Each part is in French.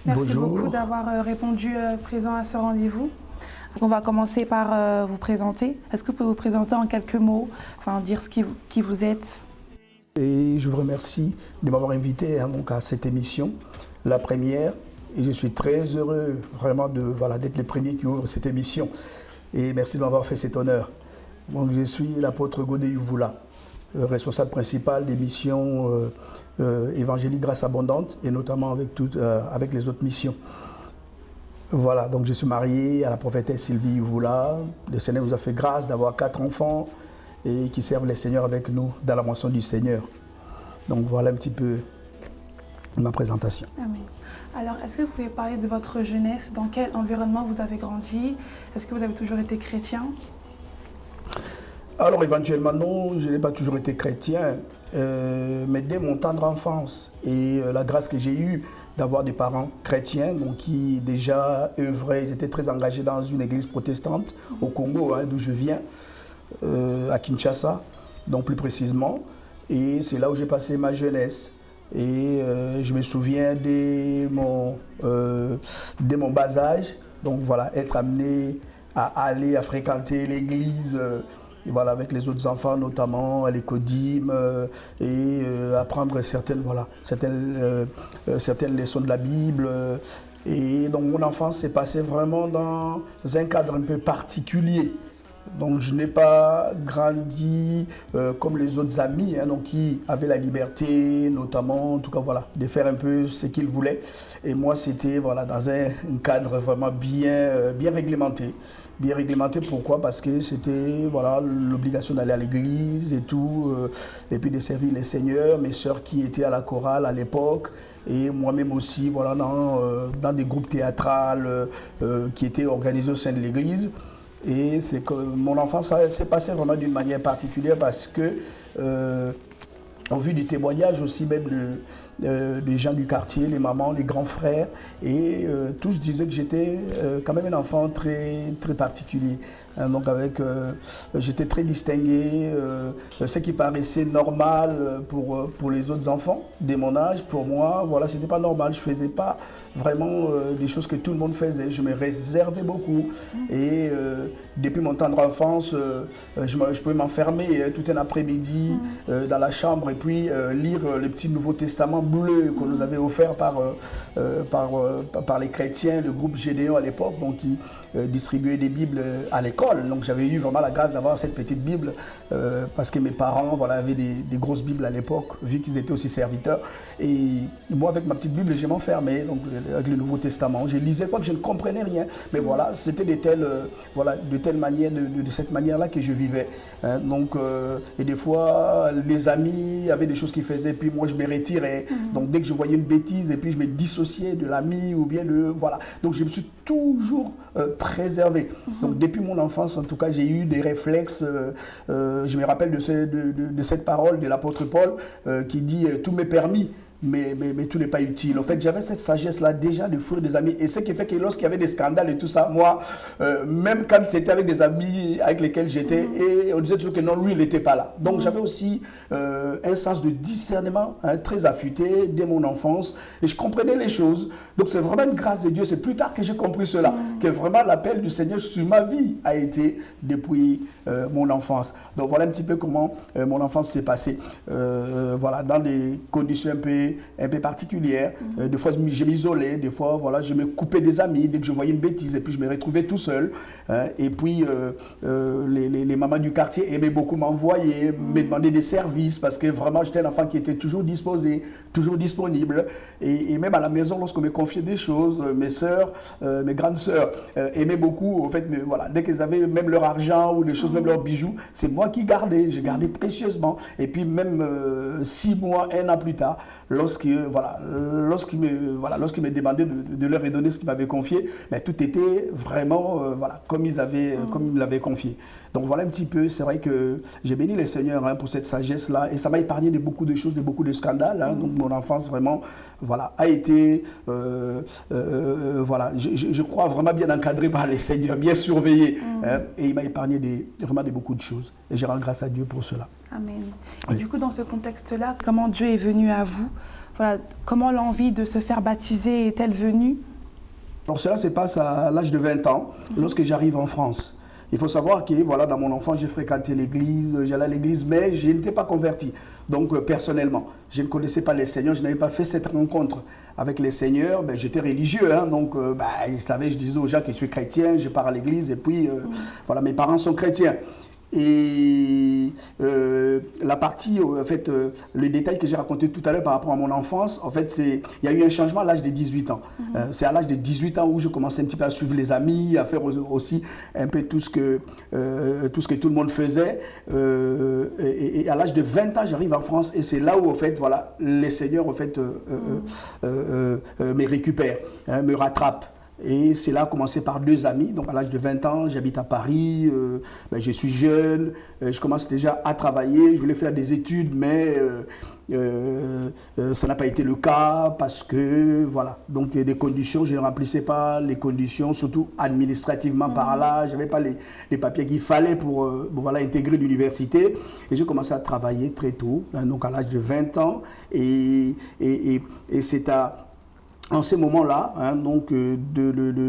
Merci Bonjour. beaucoup d'avoir répondu présent à ce rendez-vous. On va commencer par vous présenter. Est-ce que vous pouvez vous présenter en quelques mots, enfin dire qui vous êtes? Et je vous remercie de m'avoir invité donc à cette émission, la première. Et je suis très heureux vraiment d'être le premier qui ouvre cette émission. Et merci de m'avoir fait cet honneur. Donc, je suis l'apôtre Godé Yuvula, responsable principal des missions évangéliques Grâce Abondante et notamment avec les autres missions. Voilà, donc je suis marié à la prophétesse Sylvie Yuvula. Le Seigneur nous a fait grâce d'avoir 4 enfants et qui servent les Seigneurs avec nous dans la moisson du Seigneur. Donc voilà un petit peu ma présentation. Amen. Alors, est-ce que vous pouvez parler de votre jeunesse? Dans quel environnement vous avez grandi? Est-ce que vous avez toujours été chrétien? Alors éventuellement non, je n'ai pas toujours été chrétien, mais dès mon tendre enfance et la grâce que j'ai eue d'avoir des parents chrétiens donc, qui déjà œuvraient, ils étaient très engagés dans une église protestante au Congo, d'où je viens, à Kinshasa, donc plus précisément. Et c'est là où j'ai passé ma jeunesse. Et je me souviens dès mon bas âge, donc voilà, être amené à fréquenter l'église, voilà, avec les autres enfants notamment, à l'écodime, et apprendre certaines leçons de la Bible. Et donc mon enfance s'est passée vraiment dans un cadre un peu particulier. Donc je n'ai pas grandi comme les autres amis donc, qui avaient la liberté, notamment, en tout cas voilà, de faire un peu ce qu'ils voulaient. Et moi c'était voilà, dans un cadre vraiment bien réglementé. Bien réglementé, pourquoi? Parce que c'était voilà, l'obligation d'aller à l'église et tout, et puis de servir les seigneurs, mes sœurs qui étaient à la chorale à l'époque, et moi-même aussi voilà, dans des groupes théâtrales qui étaient organisés au sein de l'église. Et c'est que mon enfance s'est passée vraiment d'une manière particulière parce que, au vu du témoignage aussi même des gens du quartier, les mamans, les grands frères, et tous disaient que j'étais quand même un enfant très, très particulier. Donc j'étais très distingué, ce qui paraissait normal pour les autres enfants de mon âge, pour moi, voilà, c'était pas normal. Je faisais pas vraiment des choses que tout le monde faisait. Je me réservais beaucoup. Et depuis mon tendre enfance, je pouvais m'enfermer tout un après-midi dans la chambre et puis lire le petit Nouveau Testament bleu qu'on nous avait offert par les chrétiens, le groupe Gédéon à l'époque, donc qui distribuait des Bibles à l'école. Donc j'avais eu vraiment la grâce d'avoir cette petite Bible parce que mes parents voilà, avaient des grosses Bibles à l'époque, vu qu'ils étaient aussi serviteurs. Et moi, avec ma petite Bible, je m'enfermais avec le Nouveau Testament. Je lisais quoi que je ne comprenais rien. Mais voilà, c'était de telle manière, de cette manière-là que je vivais. Donc, et des fois, les amis avaient des choses qu'ils faisaient, puis moi, je me retirais. Donc, dès que je voyais une bêtise, et puis je me dissociais de l'ami ou bien de... Voilà. Donc, je me suis toujours préservé. Donc, depuis mon enfance, en tout cas, j'ai eu des réflexes. Je me rappelle de cette parole de l'apôtre Paul qui dit « Tout m'est permis ». Mais tout n'est pas utile. En fait, j'avais cette sagesse-là déjà de fourrer des amis. Et ce qui fait que lorsqu'il y avait des scandales et tout ça, moi, même quand c'était avec des amis avec lesquels j'étais, et on disait toujours que non, lui, il n'était pas là. Donc, j'avais aussi un sens de discernement très affûté dès mon enfance. Et je comprenais les choses. Donc, c'est vraiment une grâce de Dieu. C'est plus tard que j'ai compris cela, que vraiment l'appel du Seigneur sur ma vie a été depuis mon enfance. Donc, voilà un petit peu comment mon enfance s'est passée. Voilà, dans des conditions un peu particulière. Des fois, je m'isolais, des fois, voilà, je me coupais des amis dès que je voyais une bêtise et puis je me retrouvais tout seul. Et puis, les mamans du quartier aimaient beaucoup m'envoyer, me demander des services parce que vraiment, j'étais un enfant qui était toujours disposé, toujours disponible. Et même à la maison, lorsqu'on me confiait des choses, mes sœurs, mes grandes sœurs aimaient beaucoup. En fait, voilà, dès qu'elles avaient même leur argent ou des choses, même leurs bijoux, c'est moi qui gardais. Je gardais précieusement. Et puis, même 6 mois, 1 an plus tard, lorsqu'ils me demandaient de leur redonner ce qu'ils m'avaient confié, ben, tout était vraiment comme ils me l'avaient confié. Donc voilà un petit peu, c'est vrai que j'ai béni le Seigneur pour cette sagesse-là et ça m'a épargné de beaucoup de choses, de beaucoup de scandales. Donc mon enfance vraiment a été, je crois vraiment bien encadrée par le Seigneur, bien surveillée. Et il m'a épargné vraiment de beaucoup de choses. Et je rends grâce à Dieu pour cela. Amen. Et du coup, dans ce contexte-là, comment Dieu est venu à vous? voilà, comment l'envie de se faire baptiser est-elle venue? Alors cela se passe à l'âge de 20 ans, lorsque j'arrive en France. Il faut savoir que voilà, dans mon enfance, j'ai fréquenté l'église, j'allais à l'église, mais je n'étais pas converti. Donc personnellement, je ne connaissais pas les seigneurs, je n'avais pas fait cette rencontre avec les seigneurs. Ben, j'étais religieux, hein, donc je disais aux gens que je suis chrétien, je pars à l'église et puis voilà, mes parents sont chrétiens. Et la partie, en fait, le détail que j'ai raconté tout à l'heure par rapport à mon enfance, en fait, il y a eu un changement à l'âge de 18 ans. C'est à l'âge de 18 ans où je commençais un petit peu à suivre les amis, à faire aussi un peu tout ce que tout le monde faisait. Et à l'âge de 20 ans, j'arrive en France et c'est là où, en fait, voilà, les seigneurs, en fait, me récupèrent, hein, me rattrapent. Et c'est là, commencé par 2 amis. Donc à l'âge de 20 ans, j'habite à Paris, je suis jeune, je commence déjà à travailler, je voulais faire des études, mais ça n'a pas été le cas parce que, voilà, donc des conditions, je ne remplissais pas les conditions, surtout administrativement par là, je n'avais pas les papiers qu'il fallait pour voilà, intégrer l'université. Et j'ai commencé à travailler très tôt, hein, donc à l'âge de 20 ans, et c'est en ce moment-là, hein, donc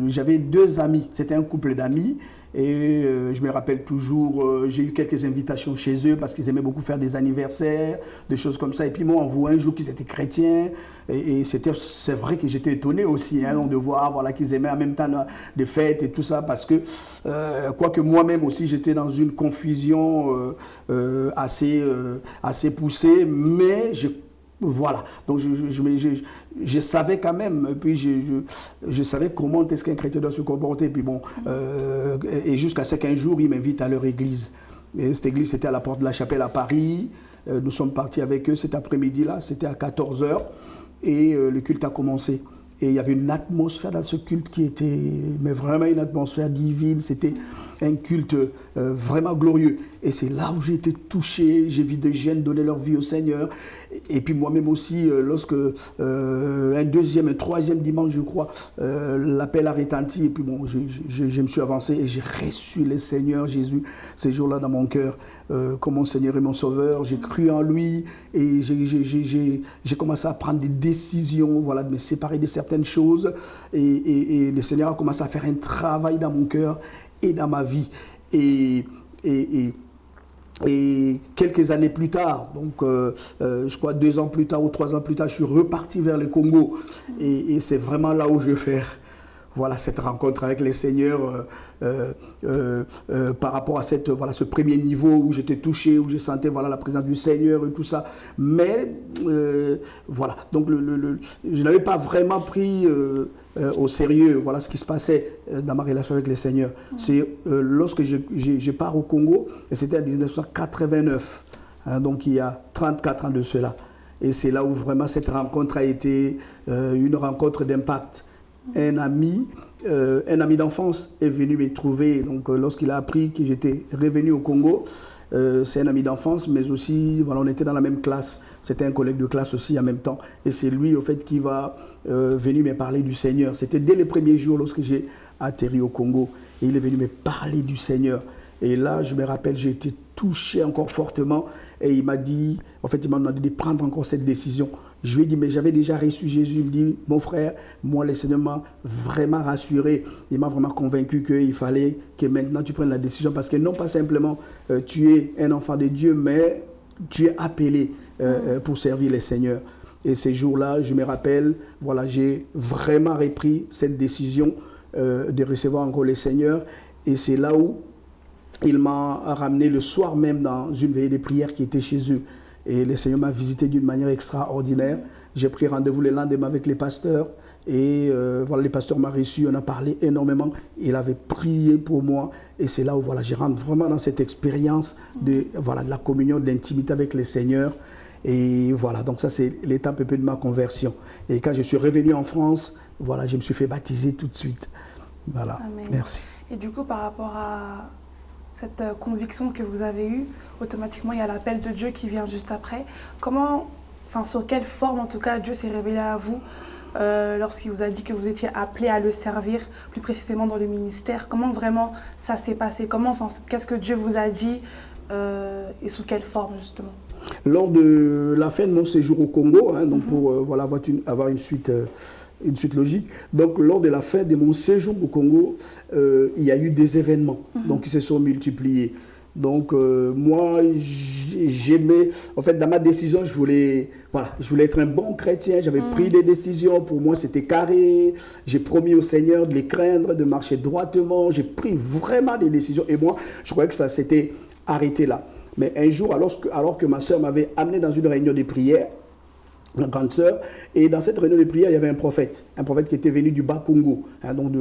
j'avais 2 amis, c'était un couple d'amis et je me rappelle toujours, j'ai eu quelques invitations chez eux parce qu'ils aimaient beaucoup faire des anniversaires, des choses comme ça. Et puis ils m'ont envoyé un jour qu'ils étaient chrétiens et c'est vrai que j'étais étonné aussi hein, de voir voilà, qu'ils aimaient en même temps des fêtes et tout ça parce que, quoique moi-même aussi j'étais dans une confusion assez poussée, mais voilà, donc je savais quand même, puis je savais comment est-ce qu'un chrétien doit se comporter. Puis bon, et jusqu'à ce qu'un jour, ils m'invitent à leur église. Et cette église, c'était à la porte de la Chapelle à Paris. Nous sommes partis avec eux cet après-midi-là, c'était à 14 h. Et le culte a commencé. Et il y avait une atmosphère dans ce culte qui était, mais vraiment une atmosphère divine. C'était un culte vraiment glorieux. Et c'est là où j'ai été touché. J'ai vu des jeunes donner leur vie au Seigneur. Et puis moi-même aussi, lorsque un 2e, un 3e dimanche, je crois, l'appel a retenti. Et puis bon, je me suis avancé et j'ai reçu le Seigneur Jésus ces jours-là dans mon cœur comme mon Seigneur et mon Sauveur. J'ai cru en lui et j'ai commencé à prendre des décisions, voilà, de me séparer de certaines choses. Et le Seigneur a commencé à faire un travail dans mon cœur et dans ma vie. Et quelques années plus tard, donc je crois 2 ans plus tard ou 3 ans plus tard, je suis reparti vers le Congo. Et c'est vraiment là où je vais faire voilà, cette rencontre avec les seigneurs par rapport à voilà, ce premier niveau où j'étais touché, où je sentais voilà, la présence du Seigneur et tout ça. Mais voilà, donc je n'avais pas vraiment pris au sérieux voilà, ce qui se passait dans ma relation avec les seigneurs. C'est lorsque je pars au Congo, et c'était en 1989, hein, donc il y a 34 ans de cela. Et c'est là où vraiment cette rencontre a été une rencontre d'impact. Un ami d'enfance est venu me trouver donc, lorsqu'il a appris que j'étais revenu au Congo. C'est un ami d'enfance, mais aussi, voilà, on était dans la même classe. C'était un collègue de classe aussi en même temps. Et c'est lui, au fait, qui va venir me parler du Seigneur. C'était dès les premiers jours lorsque j'ai atterri au Congo. Et il est venu me parler du Seigneur. Et là, je me rappelle, j'ai été touché encore fortement. Et il m'a dit, en fait, il m'a demandé de prendre encore cette décision. Je lui ai dit, mais j'avais déjà reçu Jésus. Il me dit, mon frère, moi, le Seigneur m'a vraiment rassuré. Il m'a vraiment convaincu qu'il fallait que maintenant tu prennes la décision. Parce que non pas simplement tu es un enfant de Dieu, mais tu es appelé pour servir le Seigneur. Et ces jours-là, je me rappelle, voilà, j'ai vraiment repris cette décision de recevoir encore le Seigneur. Et c'est là où il m'a ramené le soir même dans une veillée de prière qui était chez eux. Et le Seigneur m'a visité d'une manière extraordinaire. J'ai pris rendez-vous le lendemain avec les pasteurs. Et voilà, les pasteurs m'ont reçu, on a parlé énormément. Il avait prié pour moi. Et c'est là où voilà, je rentre vraiment dans cette expérience de la communion, de l'intimité avec le Seigneur. Et voilà, donc ça c'est l'étape un peu de ma conversion. Et quand je suis revenu en France, voilà, je me suis fait baptiser tout de suite. Voilà, Amen. Merci. Et du coup, par rapport à cette conviction que vous avez eue, automatiquement il y a l'appel de Dieu qui vient juste après. Sur quelle forme en tout cas Dieu s'est révélé à vous lorsqu'il vous a dit que vous étiez appelé à le servir, plus précisément dans le ministère? Comment vraiment ça s'est passé? Qu'est-ce que Dieu vous a dit et sous quelle forme justement? Lors de la fin de mon séjour au Congo, hein, donc pour voilà, avoir une suite logique. Donc, lors de la fin de mon séjour au Congo, il y a eu des événements donc, qui se sont multipliés. Donc, moi, j'aimais, en fait, dans ma décision, je voulais être un bon chrétien. J'avais pris des décisions. Pour moi, c'était carré. J'ai promis au Seigneur de les craindre, de marcher droitement. J'ai pris vraiment des décisions. Et moi, je croyais que ça s'était arrêté là. Mais un jour, alors que ma soeur m'avait amené dans une réunion de prière, ma grande sœur, et dans cette réunion de prière, il y avait un prophète qui était venu du Bas-Congo, hein, donc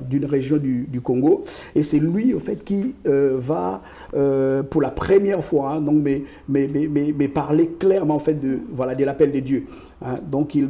d'une région du Congo, et c'est lui, au fait, qui va, pour la première fois, hein, donc, mais parler clairement, en fait, de l'appel de Dieu. Hein. Donc, il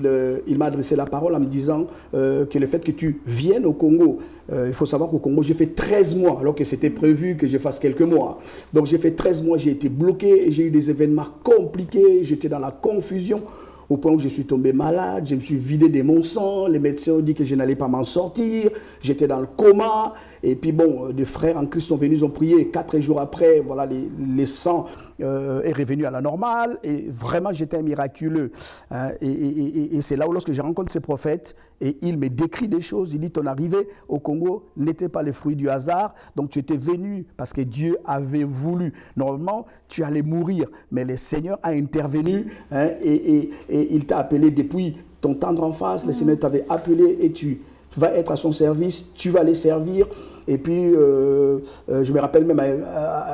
m'a adressé la parole en me disant que le fait que tu viennes au Congo, il faut savoir qu'au Congo, j'ai fait 13 mois, alors que c'était prévu que je fasse quelques mois. Donc, j'ai fait 13 mois, j'ai été bloqué, et j'ai eu des événements compliqués, j'étais dans la confusion, au point où je suis tombé malade, je me suis vidé de mon sang, les médecins ont dit que je n'allais pas m'en sortir, j'étais dans le coma, et puis bon, des frères en Christ sont venus, ils ont prié, 4 jours après, voilà, les sangs est revenu à la normale, et vraiment j'étais un miraculeux. Hein, et c'est là où lorsque je rencontre ces prophètes, et il me décrit des choses, il dit ton arrivée au Congo n'était pas le fruit du hasard, donc tu étais venu parce que Dieu avait voulu. Normalement, tu allais mourir, mais le Seigneur a intervenu, hein, et il t'a appelé depuis ton tendre enfance, le Seigneur t'avait appelé et tu vas être à son service, tu vas les servir. Et puis, je me rappelle même,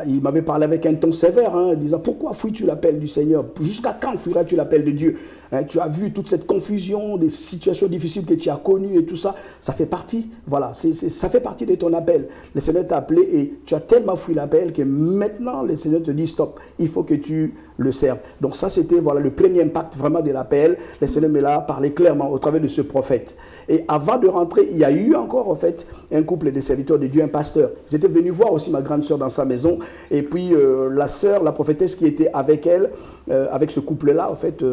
il m'avait parlé avec un ton sévère, hein, disant, pourquoi fuis-tu l'appel du Seigneur? Jusqu'à quand fuiras-tu l'appel de Dieu? Hein, tu as vu toute cette confusion, des situations difficiles que tu as connues et tout ça, ça fait partie, voilà, ça fait partie de ton appel. Le Seigneur t'a appelé et tu as tellement fui l'appel que maintenant, le Seigneur te dit, stop, il faut que tu le serves. Donc ça, c'était voilà, le premier impact vraiment de l'appel. Le Seigneur me l'a parlé clairement au travers de ce prophète. Et avant de rentrer, il y a eu encore, en fait, un couple de serviteurs de Dieu, un pasteur. Ils étaient venus voir aussi ma grande sœur dans sa maison. Et puis, la sœur, la prophétesse qui était avec elle, avec ce couple-là, en fait,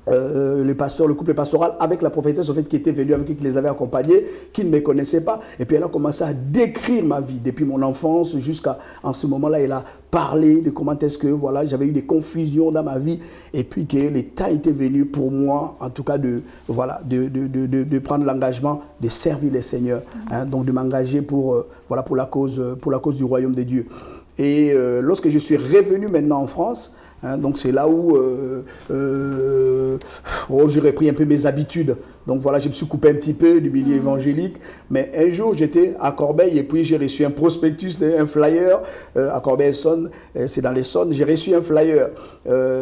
le couple pastoral avec la prophétesse en fait, qui était venue avec qui les avait accompagnés, qui ne me connaissait pas. Et puis elle a commencé à décrire ma vie depuis mon enfance jusqu'à en ce moment-là. Elle a parlé de comment est-ce que voilà, j'avais eu des confusions dans ma vie et puis que le temps était venu pour moi, en tout cas, de prendre l'engagement de servir les seigneurs, hein, donc de m'engager pour la cause du royaume de Dieu. Et lorsque je suis revenu maintenant en France, hein, donc c'est là où j'ai repris un peu mes habitudes. Donc voilà, je me suis coupé un petit peu du milieu évangélique. Mais un jour, j'étais à Corbeil et puis j'ai reçu un prospectus, un flyer à Corbeil-Essonnes, c'est dans l'Essonne. J'ai reçu un flyer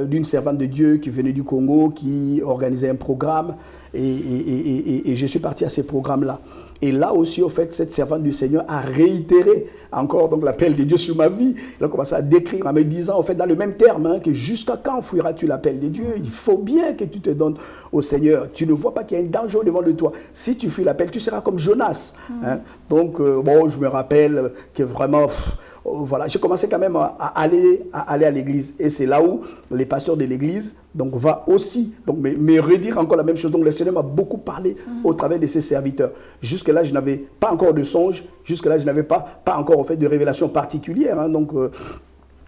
d'une servante de Dieu qui venait du Congo, qui organisait un programme et je suis parti à ce programme-là. Et là aussi, au fait, cette servante du Seigneur a réitéré encore donc l'appel de Dieu sur ma vie. Elle a commencé à décrire en me disant, en fait, dans le même terme, hein, que jusqu'à quand fuiras-tu l'appel de Dieu? Il faut bien que tu te donnes au Seigneur. Tu ne vois pas qu'il y a un danger devant de toi. Si tu fuis l'appel, tu seras comme Jonas. Hein. Donc, je me rappelle que vraiment, voilà, j'ai commencé quand même à aller à l'église. Et c'est là où les pasteurs de l'église donc, va aussi me redire encore la même chose. Donc, le Seigneur m'a beaucoup parlé au travers de ses serviteurs. Jusque-là, je n'avais pas encore de songe. Jusque-là, je n'avais pas encore en fait, de révélation particulière. Hein, donc,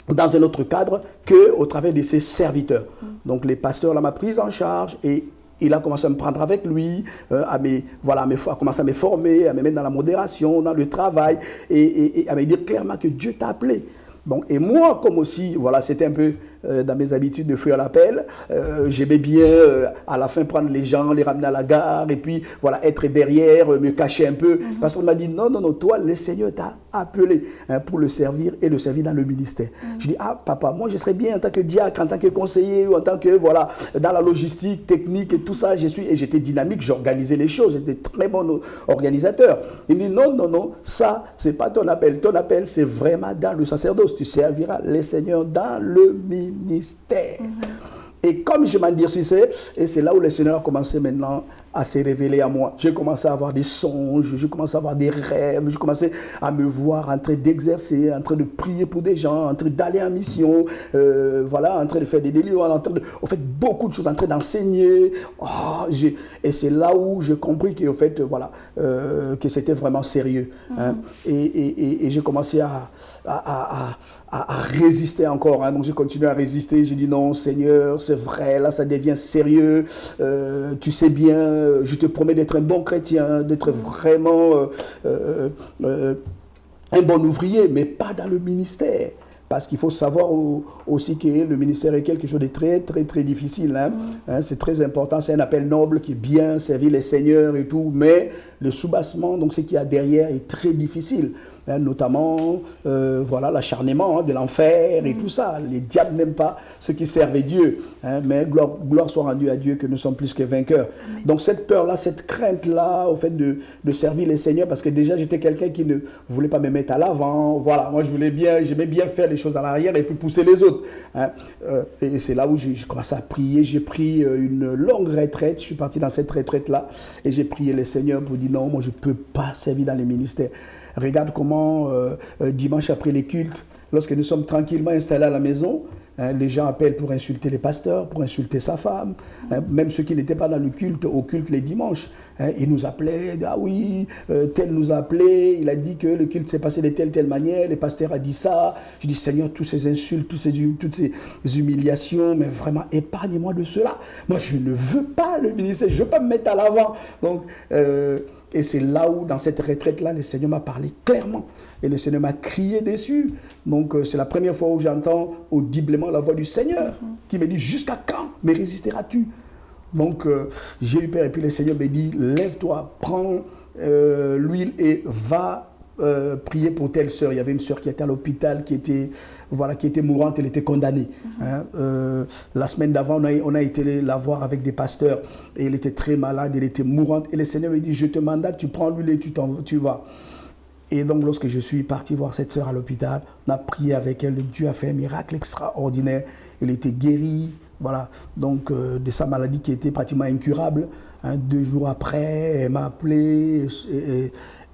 dans un autre cadre qu'au travers de ses serviteurs. Donc, les pasteurs là, m'ont pris en charge et il a commencé à me prendre avec lui, à commencer à me former, à me mettre dans la modération, dans le travail et à me dire clairement que Dieu t'a appelé. Bon, et moi, comme aussi, voilà, c'était un peu dans mes habitudes de fuir l'appel, j'aimais bien à la fin prendre les gens, les ramener à la gare et puis voilà, être derrière, me cacher un peu. Parce qu'on m'a dit non, toi, le Seigneur t'a appelé hein, pour le servir et le servir dans le ministère. Je dis, papa, moi je serais bien en tant que diacre, en tant que conseiller ou en tant que, voilà, dans la logistique, technique et tout ça, et j'étais dynamique, j'organisais les choses, j'étais très bon organisateur. Il me dit, non, ça, c'est pas ton appel. Ton appel, c'est vraiment dans le sacerdoce. Tu serviras les seigneurs dans le ministère. Et comme je m'en durcissais, et c'est là où le Seigneur a commencé maintenant à se révéler à moi. J'ai commencé à avoir des songes, j'ai commencé à avoir des rêves, j'ai commencé à me voir en train d'exercer, en train de prier pour des gens, en train d'aller en mission, voilà, en train de faire des délivrances, en fait, beaucoup de choses, en train d'enseigner. Et c'est là où j'ai compris que, en fait, voilà, que c'était vraiment sérieux. Hein. Et j'ai commencé à résister encore. Hein. Donc j'ai continué à résister. J'ai dit non, Seigneur, c'est vrai, là ça devient sérieux. Tu sais bien, je te promets d'être un bon chrétien, d'être vraiment un bon ouvrier, mais pas dans le ministère. Parce qu'il faut savoir aussi que le ministère est quelque chose de très, très, très difficile. Hein. Hein, c'est très important, c'est un appel noble qui est bien, servir les seigneurs et tout, mais le soubassement, donc ce qu'il y a derrière, est très difficile. Hein, notamment, voilà, l'acharnement de l'enfer et tout ça. Les diables n'aiment pas ceux qui servent Dieu. Hein, mais gloire soit rendue à Dieu que nous sommes plus que vainqueurs. Amen. Donc cette peur-là, cette crainte-là, au fait de servir les seigneurs, parce que déjà j'étais quelqu'un qui ne voulait pas me mettre à l'avant. Voilà, moi j'aimais bien faire les choses à l'arrière et puis pousser les autres. Hein. Et c'est là où j'ai commencé à prier. J'ai pris une longue retraite. Je suis parti dans cette retraite-là et j'ai prié les seigneurs pour dire non, moi je ne peux pas servir dans les ministères. Regarde comment, dimanche après les cultes, lorsque nous sommes tranquillement installés à la maison, hein, les gens appellent pour insulter les pasteurs, pour insulter sa femme, hein, même ceux qui n'étaient pas dans le culte, au culte les dimanches. Hein, ils nous appelaient, ah oui, tel nous a appelé, il a dit que le culte s'est passé de telle manière, le pasteur a dit ça. Je dis, Seigneur, toutes ces insultes, toutes ces humiliations, mais vraiment, épargne-moi de cela. Moi, je ne veux pas le ministère, je ne veux pas me mettre à l'avant. Donc, et c'est là où, dans cette retraite-là, le Seigneur m'a parlé clairement. Et le Seigneur m'a crié dessus. Donc, c'est la première fois où j'entends audiblement la voix du Seigneur qui me dit, jusqu'à quand me résisteras-tu? Donc, j'ai eu peur. Et puis, le Seigneur me dit, lève-toi, prends l'huile et va prier pour telle sœur. Il y avait une sœur qui était à l'hôpital, qui était mourante, elle était condamnée. Hein. La semaine d'avant, on a été la voir avec des pasteurs et elle était très malade, elle était mourante. Et le Seigneur me dit, je te mandate, tu prends l'huile et tu vas. Et donc, lorsque je suis parti voir cette sœur à l'hôpital, on a prié avec elle, Dieu a fait un miracle extraordinaire. Elle était guérie, voilà, donc de sa maladie qui était pratiquement incurable. Hein, 2 jours après, elle m'a appelé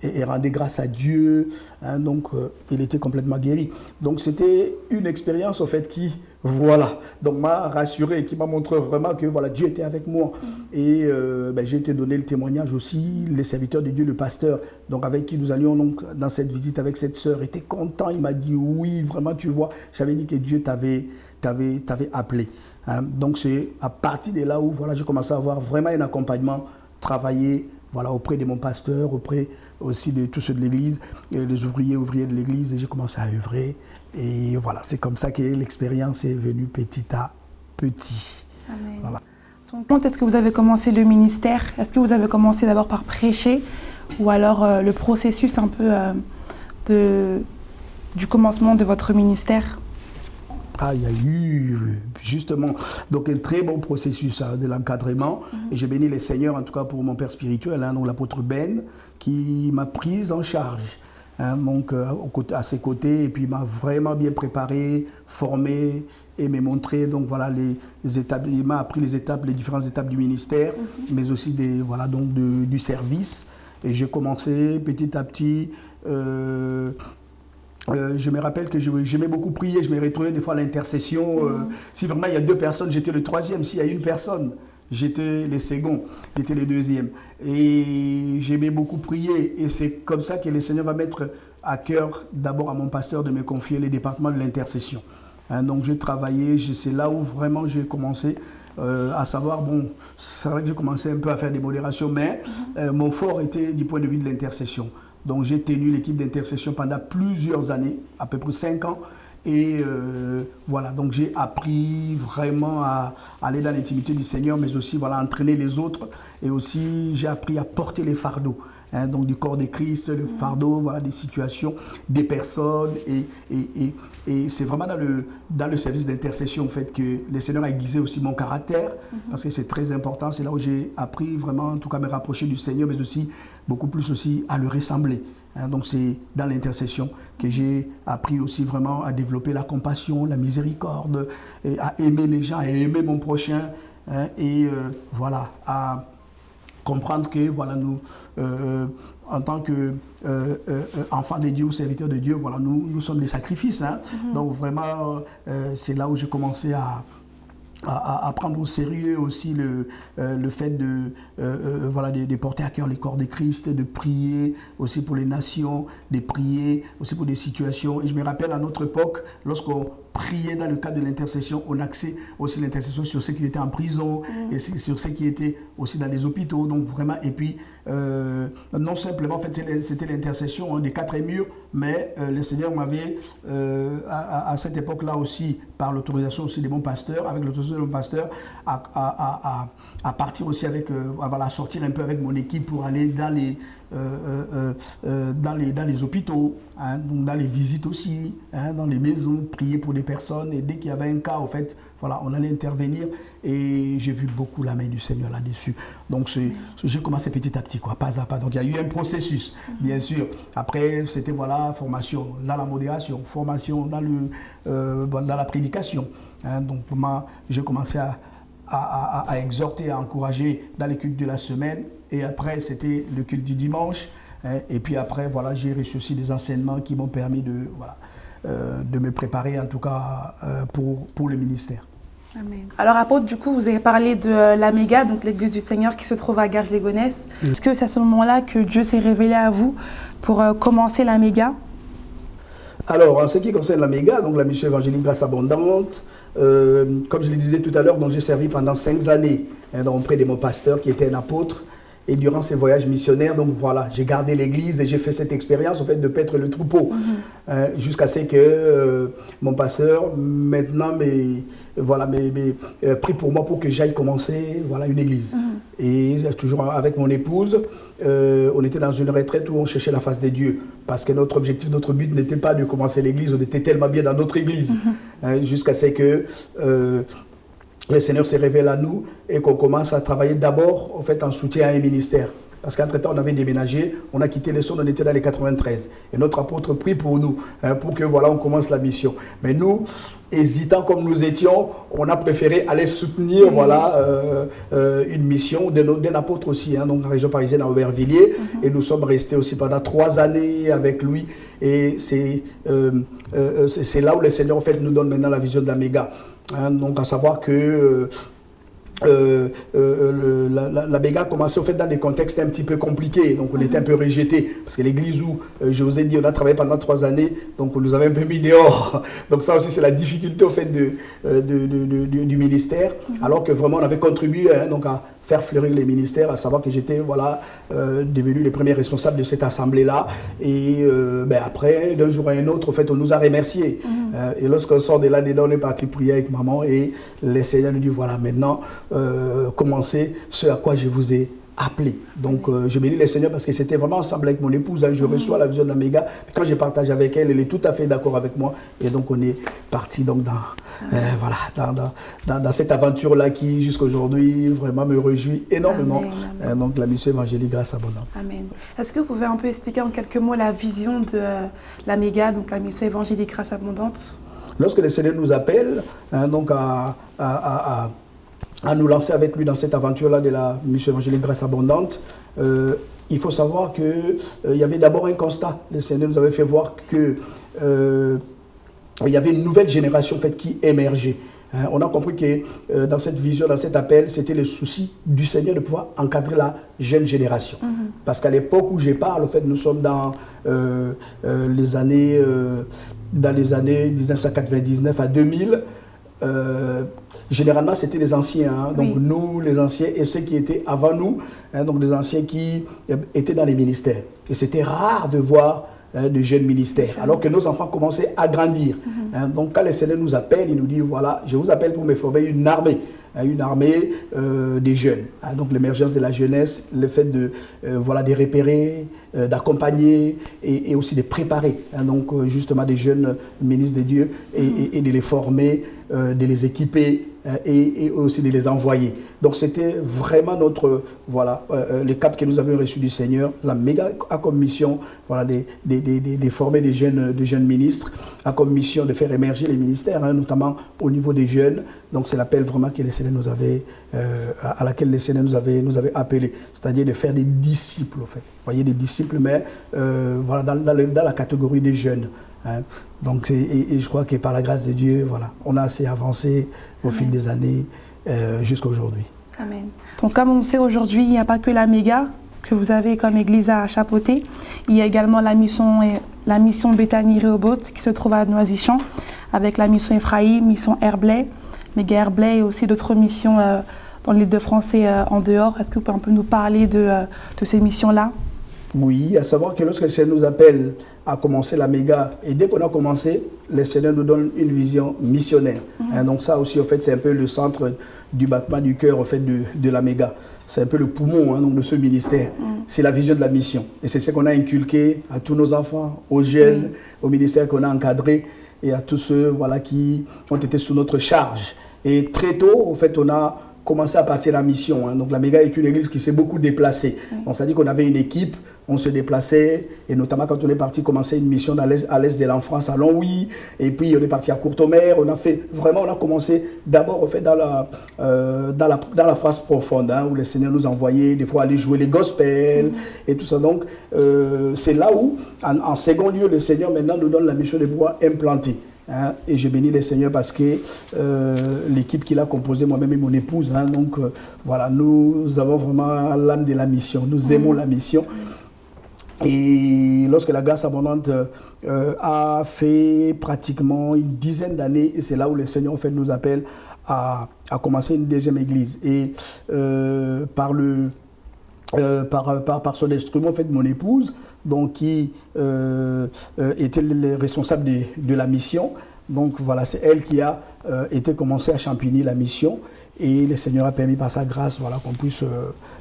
et rendait grâce à Dieu. Hein, donc, il était complètement guéri. Donc, c'était une expérience, au fait, qui, voilà, donc m'a rassuré, qui m'a montré vraiment que, voilà, Dieu était avec moi. Et j'ai été donné le témoignage aussi, les serviteurs de Dieu, le pasteur, donc avec qui nous allions donc, dans cette visite avec cette sœur, était content. Il m'a dit, oui, vraiment, tu vois, j'avais dit que Dieu t'avait appelé. Hein, donc, c'est à partir de là où, voilà, j'ai commencé à avoir vraiment un accompagnement, travailler, voilà, auprès de mon pasteur, auprès aussi de tous ceux de l'église, les ouvriers de l'église, et j'ai commencé à œuvrer. Et voilà, c'est comme ça que l'expérience est venue petit à petit. Amen. Voilà. Donc, quand est-ce que vous avez commencé le ministère? Est-ce que vous avez commencé d'abord par prêcher ou alors le processus un peu du commencement de votre ministère? Ah, il y a eu justement donc un très bon processus de l'encadrement. Et j'ai béni les seigneurs, en tout cas pour mon père spirituel, hein, donc l'apôtre Ben, qui m'a prise en charge. Hein, donc à ses côtés, et puis il m'a vraiment bien préparé, formé et m'a montré donc voilà les étapes. Il m'a appris les différentes étapes du ministère, mais aussi du service. Et j'ai commencé petit à petit. Je me rappelle que j'aimais beaucoup prier, je me retrouvais des fois à l'intercession. Si vraiment il y a 2 personnes, j'étais le 3e. S'il y a 1 personne, j'étais le second, j'étais le 2e. Et j'aimais beaucoup prier. Et c'est comme ça que le Seigneur va mettre à cœur d'abord à mon pasteur de me confier les départements de l'intercession. Hein, donc j'ai travaillé, c'est là où vraiment j'ai commencé. À savoir, bon, c'est vrai que j'ai commencé un peu à faire des modérations, mais mon fort était du point de vue de l'intercession. Donc j'ai tenu l'équipe d'intercession pendant plusieurs années, à peu près 5 ans. Et voilà, donc j'ai appris vraiment à aller dans l'intimité du Seigneur, mais aussi voilà, entraîner les autres. Et aussi j'ai appris à porter les fardeaux. hein, donc du corps de Christ, le fardeau, voilà, des situations, des personnes. Et c'est vraiment dans le service d'intercession en fait, que le Seigneur a aiguisé aussi mon caractère, parce que c'est très important. C'est là où j'ai appris vraiment, en tout cas, à me rapprocher du Seigneur, mais aussi beaucoup plus aussi à le ressembler. Hein, donc c'est dans l'intercession que j'ai appris aussi vraiment à développer la compassion, la miséricorde, et à aimer les gens, à aimer mon prochain, hein, et voilà, à comprendre que voilà, nous, en tant qu'enfants de Dieu ou serviteurs de Dieu, voilà, nous sommes des sacrifices. Hein. Donc vraiment, c'est là où j'ai commencé à prendre au sérieux aussi le fait voilà, de porter à cœur les corps de Christ, de prier aussi pour les nations, de prier aussi pour des situations. Et je me rappelle à notre époque, lorsqu'on priait dans le cadre de l'intercession, on axait aussi l'intercession sur ceux qui étaient en prison et sur ceux qui étaient aussi dans les hôpitaux. Donc vraiment, et puis non simplement, en fait, c'était l'intercession, hein, des quatre murs, mais le Seigneur m'avait, à cette époque-là aussi, par l'autorisation aussi de mon pasteur, avec l'autorisation de mon pasteur, à partir aussi avec, voilà, sortir un peu avec mon équipe pour aller dans les hôpitaux, hein, donc dans les visites aussi, hein, dans les maisons, prier pour des personnes. Et dès qu'il y avait un cas, en fait, voilà, on allait intervenir. Et j'ai vu beaucoup la main du Seigneur là-dessus. Donc j'ai commencé petit à petit, quoi, pas à pas. Donc il y a eu un processus, bien sûr. Après, c'était voilà, formation dans la modération, formation dans la prédication. Hein, donc moi, j'ai commencé à exhorter, à encourager dans les cultes de la semaine. Et après, c'était le culte du dimanche. Hein, et puis après, voilà, j'ai reçu aussi des enseignements qui m'ont permis de me préparer, en tout cas, pour le ministère. Amen. Alors, apôtre, du coup, vous avez parlé de l'Améga, donc l'église du Seigneur qui se trouve à Garges-les-Gonesse. Est-ce que c'est à ce moment-là que Dieu s'est révélé à vous pour commencer l'Améga? Alors, en ce qui concerne l'Améga, donc la mission évangélique Grâce Abondante, comme je le disais tout à l'heure, j'ai servi pendant 5 années auprès de mon pasteur qui était un apôtre. Et durant ces voyages missionnaires, donc voilà, j'ai gardé l'église et j'ai fait cette expérience en fait de paître le troupeau, jusqu'à ce que mon pasteur maintenant prie pour moi pour que j'aille commencer voilà, une église. Et toujours avec mon épouse, on était dans une retraite où on cherchait la face de Dieu, parce que notre objectif, notre but n'était pas de commencer l'église, on était tellement bien dans notre église, jusqu'à ce que le Seigneur se révèle à nous et qu'on commence à travailler d'abord en fait, en soutien à un ministère. Parce qu'entre-temps, on avait déménagé, on a quitté les Sons, on était dans les 93. Et notre apôtre prie pour nous, pour que voilà, on commence la mission. Mais nous, hésitant comme nous étions, on a préféré aller soutenir voilà, une mission d'un apôtre aussi, hein, donc dans la région parisienne à Aubervilliers. Et nous sommes restés aussi pendant 3 années avec lui. Et c'est là où le Seigneur en fait, nous donne maintenant la vision de l'Améga. Hein, donc à savoir que la Béga a commencé en fait dans des contextes un petit peu compliqués, donc on était un peu rejeté parce que l'église où je vous ai dit on a travaillé pendant 3 années, donc on nous avait un peu mis dehors. Donc ça aussi c'est la difficulté en fait du ministère, alors que vraiment on avait contribué donc à faire fleurir les ministères, à savoir que j'étais voilà, devenu le premier responsable de cette assemblée-là. Et après, d'un jour à un autre, en fait, on nous a remerciés. Et lorsqu'on sort de là-dedans, on est parti prier avec maman et le Seigneur nous dit, voilà, maintenant, commencez ce à quoi je vous ai appelé. Donc, je bénis le Seigneur parce que c'était vraiment ensemble avec mon épouse. Hein, je reçois la vision de l'Améga. Quand je partage avec elle, elle est tout à fait d'accord avec moi. Et donc, on est parti donc dans cette aventure-là qui, jusqu'à aujourd'hui, vraiment me réjouit énormément. Amen. Donc, la mission évangélique Grâce Abondante. Amen. Est-ce que vous pouvez un peu expliquer en quelques mots la vision de l'Améga, donc la mission évangélique Grâce Abondante? Lorsque le Seigneur nous appelle, hein, donc à nous lancer avec lui dans cette aventure-là de la mission évangélique Grâce Abondante, il faut savoir qu'il y avait d'abord un constat. Le Seigneur nous avait fait voir que il y avait une nouvelle génération en fait, qui émergeait. Hein, on a compris que dans cette vision, dans cet appel, c'était le souci du Seigneur de pouvoir encadrer la jeune génération. Parce qu'à l'époque où je parle, en fait, nous sommes dans les années 1999 à 2000. Généralement, c'était les anciens, hein, donc oui. Nous, les anciens, et ceux qui étaient avant nous, hein, donc les anciens qui étaient dans les ministères. Et c'était rare de voir de jeunes ministères, alors que nos enfants commençaient à grandir. Hein, donc, quand le Seigneur nous appelle, il nous dit, voilà, je vous appelle pour me former une armée. une armée des jeunes. Donc l'émergence de la jeunesse, le fait de repérer, d'accompagner et aussi de préparer donc justement des jeunes ministres de Dieu et de les former, de les équiper et aussi de les envoyer. Donc c'était vraiment le cap que nous avions reçu du Seigneur. La méga a comme mission de former des jeunes ministres, a comme mission de faire émerger les ministères, notamment au niveau des jeunes. Donc c'est l'appel vraiment que le Seigneur nous avait, à laquelle le Seigneur nous avait appelé, c'est-à-dire de faire des disciples, en fait. Vous voyez, des disciples, mais dans la catégorie des jeunes. Donc, et je crois que par la grâce de Dieu, on a assez avancé au fil des années jusqu'à aujourd'hui. Amen. Donc, comme on sait aujourd'hui, il n'y a pas que la méga que vous avez comme église à chapeauter. Il y a également la mission Bethany Rehoboth qui se trouve à Noisy-Champs, avec la mission Ephraïm, mission Herblay, méga Herblay et aussi d'autres missions dans l'île de France et en dehors. Est-ce que vous pouvez un peu nous parler de ces missions-là? Oui, à savoir que lorsque le Seigneur nous appelle à commencer la méga, et dès qu'on a commencé, le Seigneur nous donne une vision missionnaire. Donc ça aussi, en fait, c'est un peu le centre du battement du cœur, en fait, de la méga. C'est un peu le poumon donc, de ce ministère. C'est la vision de la mission. Et c'est ce qu'on a inculqué à tous nos enfants, aux jeunes, au ministère qu'on a encadré et à tous ceux qui ont été sous notre charge. Et très tôt, en fait, on a commencé à partir de la mission. Donc la méga est une église qui s'est beaucoup déplacée. Donc c'est-à-dire qu'on avait une équipe, on se déplaçait, et notamment quand on est parti commencer une mission à l'est de l'enfance à Longwy, et puis on est parti à Courtomère. On a commencé d'abord en fait dans la phase profonde, où le Seigneur nous envoyait des fois aller jouer les gospels et tout ça. Donc c'est là où, en second lieu, le Seigneur maintenant nous donne la mission de pouvoir implanter. Et je bénis le Seigneur parce que l'équipe qu'il a composée, moi-même et mon épouse, nous avons vraiment l'âme de la mission, nous aimons la mission. Et lorsque la grâce abondante a fait pratiquement une dizaine d'années, et c'est là où le Seigneur en fait nous appelle à commencer une deuxième église. Et par son instrument, en fait, mon épouse, donc qui était le responsable de la mission. Donc voilà, c'est elle qui a été commencée à champigner la mission. Et le Seigneur a permis par sa grâce qu'on puisse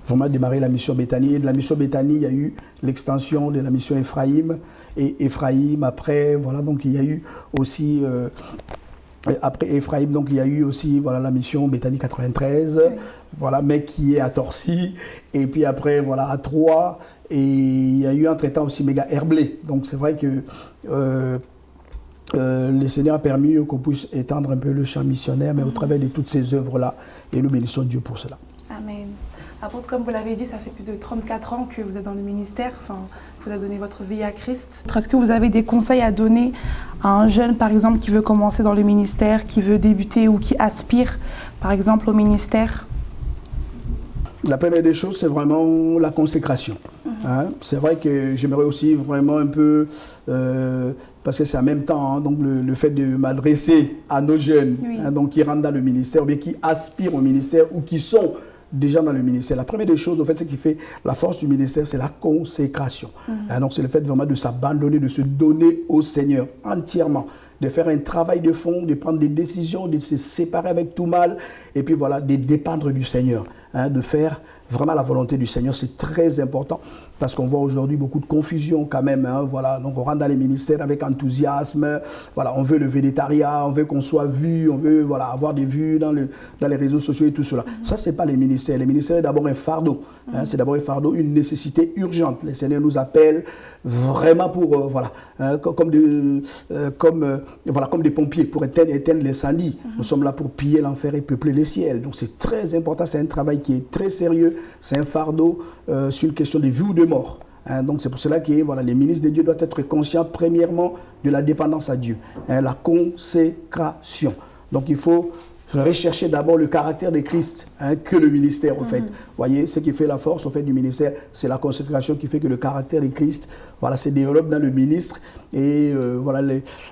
vraiment démarrer la mission Bethany. Et de la mission Bethany, il y a eu l'extension de la mission Ephraïm. Et Ephraïm, après, donc il y a eu aussi... après Ephraïm, donc il y a eu aussi la mission Bethany 93, mais qui est à Torcy, et puis après à Troyes, et il y a eu entre-temps aussi méga Herblay. Donc c'est vrai que le Seigneur a permis qu'on puisse étendre un peu le champ missionnaire, mais au travers de toutes ces œuvres-là, et nous bénissons Dieu pour cela. Amen. Apôtre, comme vous l'avez dit, ça fait plus de 34 ans que vous êtes dans le ministère, que vous avez donné votre vie à Christ. Est-ce que vous avez des conseils à donner à un jeune, par exemple, qui veut commencer dans le ministère, qui veut débuter ou qui aspire, par exemple, au ministère? La première des choses, c'est vraiment la consécration. C'est vrai que j'aimerais aussi vraiment un peu, parce que c'est en même temps, donc le fait de m'adresser à nos jeunes donc qui rentrent dans le ministère, ou bien qui aspirent au ministère, ou qui sont déjà dans le ministère. La première des choses, en fait, ce qui fait la force du ministère, c'est la consécration. Donc, c'est le fait vraiment de s'abandonner, de se donner au Seigneur entièrement, de faire un travail de fond, de prendre des décisions, de se séparer avec tout mal, et puis de dépendre du Seigneur, de faire vraiment la volonté du Seigneur. C'est très important parce qu'on voit aujourd'hui beaucoup de confusion quand même. Donc on rentre dans les ministères avec enthousiasme. On veut le végétariat, on veut qu'on soit vu, on veut avoir des vues dans les réseaux sociaux et tout cela. Ça, c'est pas les ministères. Les ministères, c'est d'abord un fardeau. C'est d'abord un fardeau, une nécessité urgente. Le Seigneur nous appelle vraiment pour, comme des pompiers, pour éteindre l'incendie. Nous sommes là pour piller l'enfer et peupler les ciels. Donc c'est très important, c'est un travail qui est très sérieux. C'est un fardeau sur une question de vie ou de mort. Donc c'est pour cela que les ministres de Dieu doivent être conscients premièrement de la dépendance à Dieu, la consécration. Donc il faut rechercher d'abord le caractère de Christ que le ministère en fait. Vous voyez, ce qui fait la force en fait du ministère, c'est la consécration qui fait que le caractère de Christ se développe dans le ministre. Et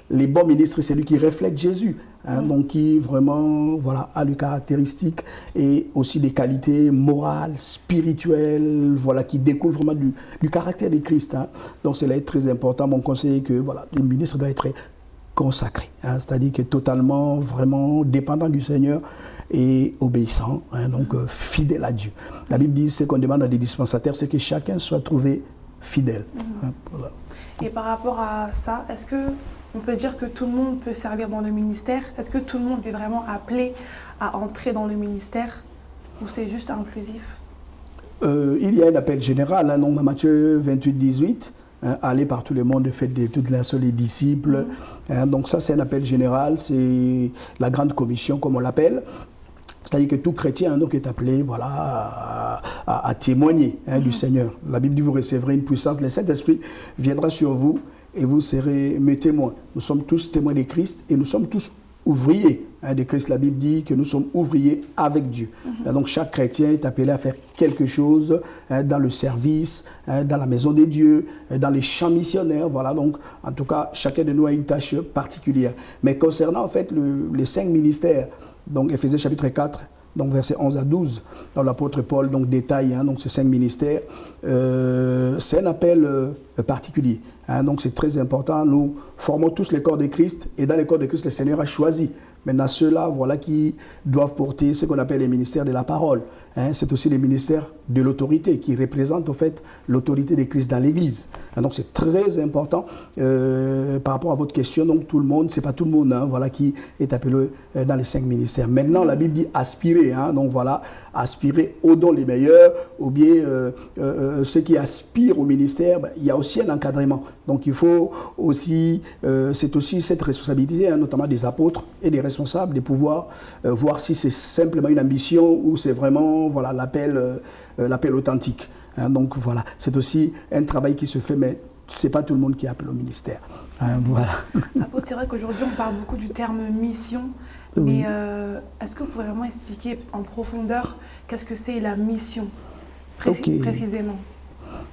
les bons ministres, c'est lui qui reflète Jésus. Donc qui vraiment a les caractéristiques et aussi des qualités morales, spirituelles, qui découlent vraiment du caractère de Christ. Donc c'est là très important. Mon conseil est que le ministre doit être consacré, hein, c'est-à-dire qui est totalement, vraiment dépendant du Seigneur et obéissant, hein, donc fidèle à Dieu. La Bible dit, ce qu'on demande à des dispensataires, c'est que chacun soit trouvé fidèle. Hein, voilà. Et par rapport à ça, est-ce qu'on peut dire que tout le monde peut servir dans le ministère? Est-ce que tout le monde est vraiment appelé à entrer dans le ministère ou c'est juste inclusif? Il y a un appel général, hein, donc dans Matthieu 28, 18, hein, allez par tout le monde, faites de toutes les disciples. Hein, donc ça, c'est un appel général, c'est la grande commission, comme on l'appelle. C'est-à-dire que tout chrétien, hein, donc, est appelé, voilà, à témoigner, hein, du Seigneur. La Bible dit, vous recevrez une puissance, le Saint-Esprit viendra sur vous et vous serez mes témoins. Nous sommes tous témoins de Christ et nous sommes tous ouvriers, hein, de Christ. La Bible dit que nous sommes ouvriers avec Dieu. Donc chaque chrétien est appelé à faire quelque chose, hein, dans le service, hein, dans la maison de Dieu, dans les champs missionnaires. Voilà, donc en tout cas, chacun de nous a une tâche particulière. Mais concernant en fait les 5 ministères, donc Éphésiens chapitre 4, donc versets 11 à 12, dans l'apôtre Paul donc détaille, hein, donc ces 5 ministères, c'est un appel particulier. Hein, donc c'est très important. Nous formons tous les corps de Christ et dans les corps de Christ, le Seigneur a choisi. Maintenant, ceux-là, voilà, qui doivent porter ce qu'on appelle les ministères de la parole. Hein, c'est aussi les ministères de l'autorité qui représentent au fait l'autorité de Christ dans l'Église. Hein, donc c'est très important par rapport à votre question. Donc tout le monde, c'est pas tout le monde, hein, voilà, qui est appelé dans les 5 ministères. Maintenant, la Bible dit aspirer. Hein, donc voilà, aspirer aux dons les meilleurs, ou bien ceux qui aspirent au ministère. Ben, il y a aussi un encadrement. Donc il faut aussi, c'est aussi cette responsabilité, hein, notamment des apôtres et des responsables, de pouvoir voir si c'est simplement une ambition ou c'est vraiment, voilà, l'appel authentique. Hein, donc voilà, c'est aussi un travail qui se fait, mais c'est pas tout le monde qui appelle au ministère. Hein, voilà. Apôtre, c'est vrai qu'aujourd'hui on parle beaucoup du terme mission, mais est-ce que vous pouvez vraiment expliquer en profondeur qu'est-ce que c'est la mission précisément?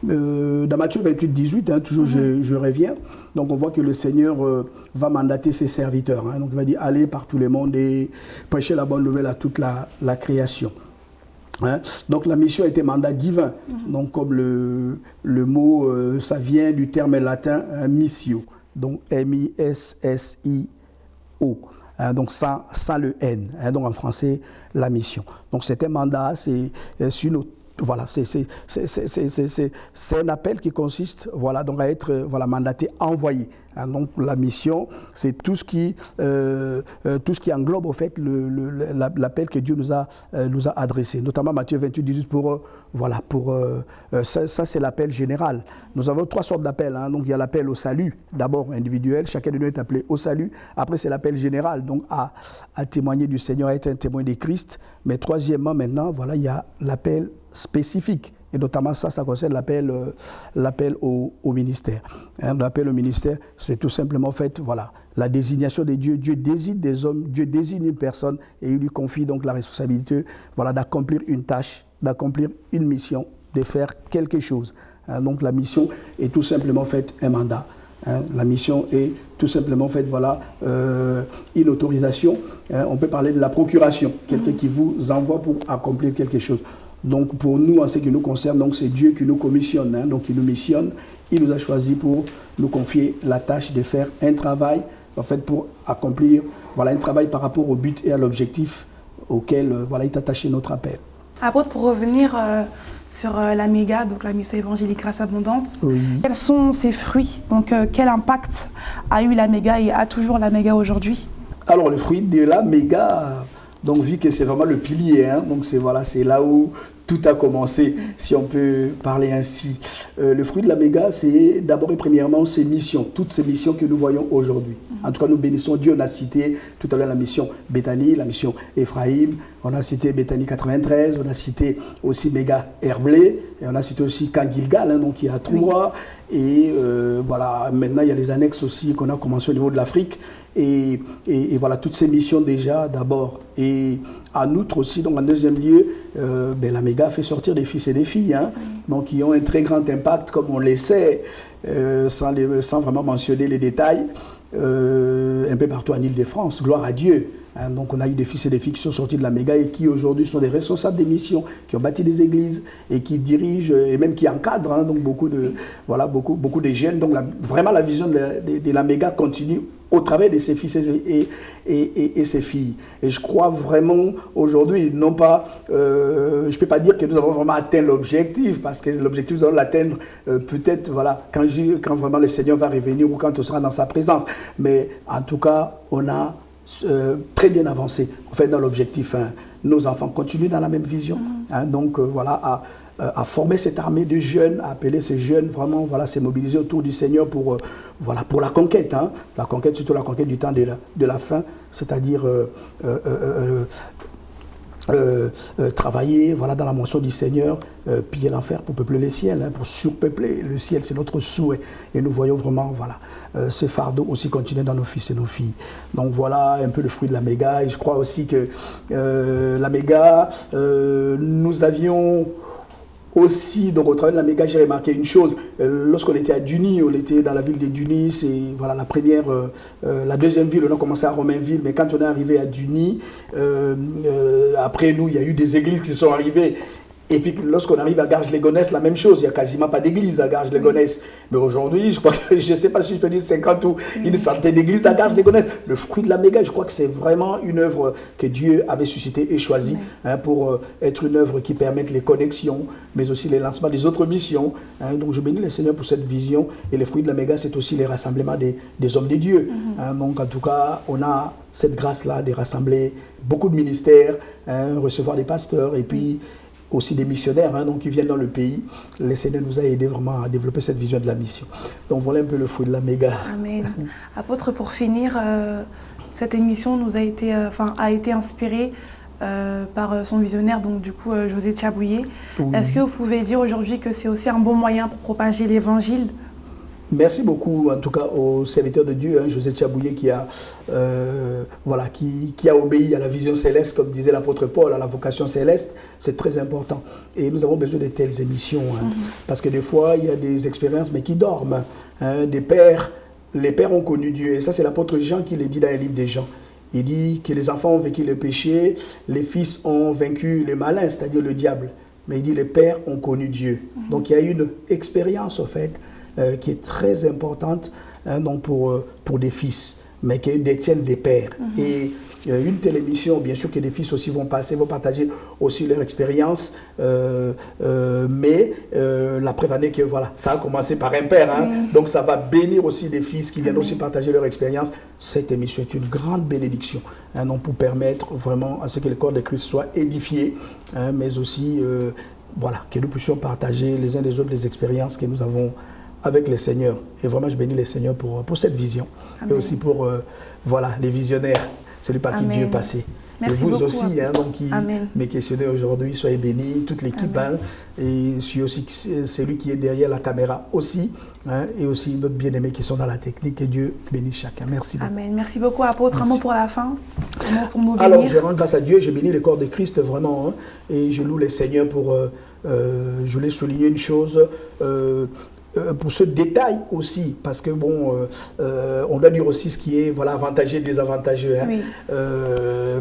Dans Matthieu 28, 18, hein, toujours je reviens, donc on voit que le Seigneur va mandater ses serviteurs. Hein, donc il va dire, allez par tous les mondes et prêchez la bonne nouvelle à toute la création. Hein? Donc la mission était mandat divin. Donc comme le mot, ça vient du terme latin missio, donc M-I-S-S-I-O. Hein, donc sans le N. Hein, donc en français, la mission. Donc c'est un mandat, c'est une autre. Voilà, c'est un appel qui consiste, voilà, donc à être, voilà, mandaté, envoyé. Hein, donc la mission, c'est tout ce qui englobe au fait l'appel que Dieu nous a adressé, notamment Matthieu 28, 18 ça c'est l'appel général. Nous avons 3 sortes d'appels. Hein, donc il y a l'appel au salut, d'abord individuel, chacun de nous est appelé au salut. Après c'est l'appel général, donc à témoigner du Seigneur, à être un témoin de Christ. Mais troisièmement maintenant, voilà, il y a l'appel spécifique. Et notamment ça concerne l'appel au ministère. Hein, l'appel au ministère, c'est tout simplement fait, voilà, la désignation de Dieu. Dieu désigne des hommes, Dieu désigne une personne et il lui confie donc la responsabilité, voilà, d'accomplir une tâche, d'accomplir une mission, de faire quelque chose. Hein, donc la mission est tout simplement faite un mandat. Hein, la mission est tout simplement faite, voilà, une autorisation. Hein, on peut parler de la procuration, quelqu'un qui vous envoie pour accomplir quelque chose. Donc pour nous, en ce qui nous concerne, donc c'est Dieu qui nous commissionne, hein, donc il nous missionne. Il nous a choisi pour nous confier la tâche de faire un travail, en fait, pour accomplir, voilà, un travail par rapport au but et à l'objectif auquel, voilà, est attaché notre appel. Apôtre, pour revenir sur la méga, donc la mission évangélique grâce abondante, oui. Quels sont ses fruits? Donc quel impact a eu la méga et a toujours la méga aujourd'hui? Alors le fruit de la méga, donc vu que c'est vraiment le pilier, hein, donc c'est, voilà, c'est là où tout a commencé, si on peut parler ainsi. Le fruit de la méga, c'est d'abord et premièrement ces missions, toutes ces missions que nous voyons aujourd'hui. En tout cas, nous bénissons Dieu. On a cité tout à l'heure la mission Béthanie, la mission Ephraïm, on a cité Béthanie 93, on a cité aussi Méga Herblé, et on a cité aussi Camp Gilgal, hein, donc il y a 3. Et voilà, maintenant il y a les annexes aussi qu'on a commencé au niveau de l'Afrique. Et voilà, toutes ces missions déjà d'abord. Et en outre aussi, donc en deuxième lieu, la méga fait sortir des fils et des filles, hein, donc qui ont un très grand impact, comme on le sait, sans vraiment mentionner les détails, un peu partout en Île-de-France, gloire à Dieu. Hein, donc on a eu des fils et des filles qui sont sortis de la méga et qui aujourd'hui sont des responsables des missions, qui ont bâti des églises et qui dirigent et même qui encadrent, hein, donc beaucoup de jeunes. Donc vraiment la vision de la méga continue au travers de ses fils et ses filles. Et je crois vraiment aujourd'hui, non pas, je ne peux pas dire que nous avons vraiment atteint l'objectif, parce que l'objectif, nous allons l'atteindre peut-être voilà, quand vraiment le Seigneur va revenir ou quand on sera dans sa présence. Mais en tout cas, on a très bien avancé en fait, dans l'objectif. Hein. Nos enfants continuent dans la même vision. Hein, donc voilà, à former cette armée de jeunes, à appeler ces jeunes vraiment, voilà, se mobiliser autour du Seigneur pour, voilà, pour la conquête. Hein, la conquête, surtout la conquête du temps de la fin, c'est-à-dire travailler voilà, dans la moisson du Seigneur, piller l'enfer pour peupler le ciel, hein, pour surpeupler le ciel, c'est notre souhait. Et nous voyons vraiment voilà, ce fardeau aussi continuer dans nos fils et nos filles. Donc voilà un peu le fruit de la méga. Et je crois aussi que la méga, nous avions aussi, donc au travers de la méga, j'ai remarqué une chose. Lorsqu'on était à Duny, on était dans la ville de Duny, c'est voilà, la deuxième ville, on a commencé à Romainville, mais quand on est arrivé à Duny, après nous, il y a eu des églises qui sont arrivées. Et puis lorsqu'on arrive à Garges-les-Gonesse, la même chose, il n'y a quasiment pas d'église à Garges-les-Gonesse. Mais aujourd'hui, je crois que, je ne sais pas si je peux dire 50 ou une centaine d'églises à Garges-les-Gonesse. Le fruit de la méga, je crois que c'est vraiment une œuvre que Dieu avait suscitée et choisie hein, pour être une œuvre qui permette les connexions, mais aussi les lancements des autres missions. Hein. Donc je bénis le Seigneur pour cette vision. Et le fruit de la méga, c'est aussi les rassemblements des hommes de Dieu. Hein. Donc en tout cas, on a cette grâce-là de rassembler beaucoup de ministères, hein, recevoir des pasteurs et puis aussi des missionnaires hein, donc, qui viennent dans le pays. Le Seigneur nous a aidés vraiment à développer cette vision de la mission. Donc voilà un peu le fruit de la méga. Amen. Apôtre, pour finir, cette émission nous a été inspirée par son visionnaire, donc du coup José Tchabouillet. Oui. Est-ce que vous pouvez dire aujourd'hui que c'est aussi un bon moyen pour propager l'évangile? Merci beaucoup, en tout cas, au serviteur de Dieu, hein, José Tchabouillet, qui a obéi à la vision céleste, comme disait l'apôtre Paul, à la vocation céleste. C'est très important. Et nous avons besoin de telles émissions, hein, parce que des fois, il y a des expériences, mais qui dorment. Hein, les pères ont connu Dieu. Et ça, c'est l'apôtre Jean qui le dit dans les livres des Jean. Il dit que les enfants ont vaincu le péché, les fils ont vaincu le malin, c'est-à-dire le diable. Mais il dit les pères ont connu Dieu. Donc, il y a une expérience, en fait, qui est très importante hein, donc pour des fils, mais qui détiennent des pères. Et une telle émission, bien sûr que des fils aussi vont passer, vont partager aussi leur expérience, mais la preuve en est que voilà, ça a commencé par un père, hein, donc ça va bénir aussi des fils qui viennent aussi partager leur expérience. Cette émission est une grande bénédiction hein, donc pour permettre vraiment à ce que le corps de Christ soit édifié, hein, mais aussi voilà, que nous puissions partager les uns des autres les expériences que nous avons avec les seigneurs. Et vraiment, je bénis les seigneurs pour cette vision. Amen. Et aussi pour voilà, les visionnaires, celui par qui Dieu est passé. Merci et vous beaucoup, aussi, hein, donc, qui me questionnez aujourd'hui, soyez bénis, toute l'équipe. Hein, et je suis aussi celui qui est derrière la caméra aussi. Hein, et aussi d'autres bien-aimés qui sont dans la technique. Et Dieu bénisse chacun. Merci beaucoup. Amen. Merci beaucoup, apôtre. Merci. Un mot pour la fin. Un mot pour nous bénir. Alors, je rends grâce à Dieu. Je bénis le corps de Christ vraiment. Hein, et je loue les seigneurs pour... je voulais souligner une chose... pour ce détail aussi, parce que bon, on doit dire aussi ce qui est voilà, avantageux et désavantageux hein,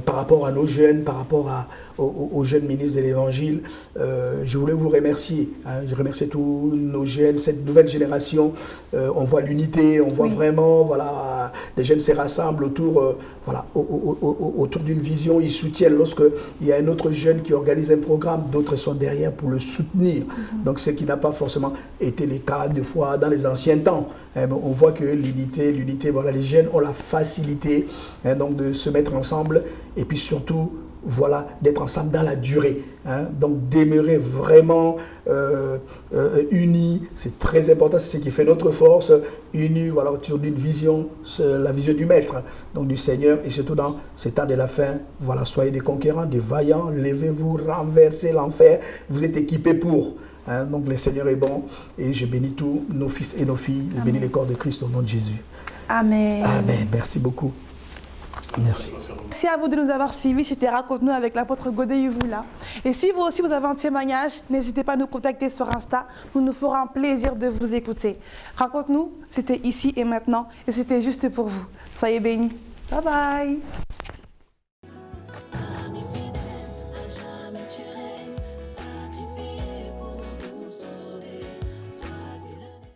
par rapport à nos jeunes, par rapport aux jeunes ministres de l'Évangile. Je voulais vous remercier. Hein, je remercie tous nos jeunes, cette nouvelle génération. On voit l'unité, on voit vraiment, voilà, les jeunes se rassemblent autour, voilà, autour d'une vision. Ils soutiennent lorsqu'il y a un autre jeune qui organise un programme, d'autres sont derrière pour le soutenir. Donc, ce qui n'a pas forcément été le cas des fois dans les anciens temps. On voit que l'unité, voilà, les jeunes ont la facilité hein, donc de se mettre ensemble et puis surtout voilà, d'être ensemble dans la durée. Hein, donc demeurer vraiment unis, c'est très important, c'est ce qui fait notre force, unis voilà, autour d'une vision, la vision du Maître, donc du Seigneur, et surtout dans ces temps de la fin, voilà, soyez des conquérants, des vaillants, levez-vous, renversez l'enfer, vous êtes équipés pour. Hein, donc le Seigneur est bon et je bénis tous nos fils et nos filles, je bénis le corps de Christ au nom de Jésus. Amen. Amen. Merci beaucoup. Merci. Merci à vous de nous avoir suivis. C'était Raconte-nous avec l'apôtre Godé Yvoula. Et si vous aussi vous avez un témoignage, n'hésitez pas à nous contacter sur Insta. Nous nous ferons un plaisir de vous écouter. Raconte-nous, c'était ici et maintenant et c'était juste pour vous. Soyez bénis. Bye bye.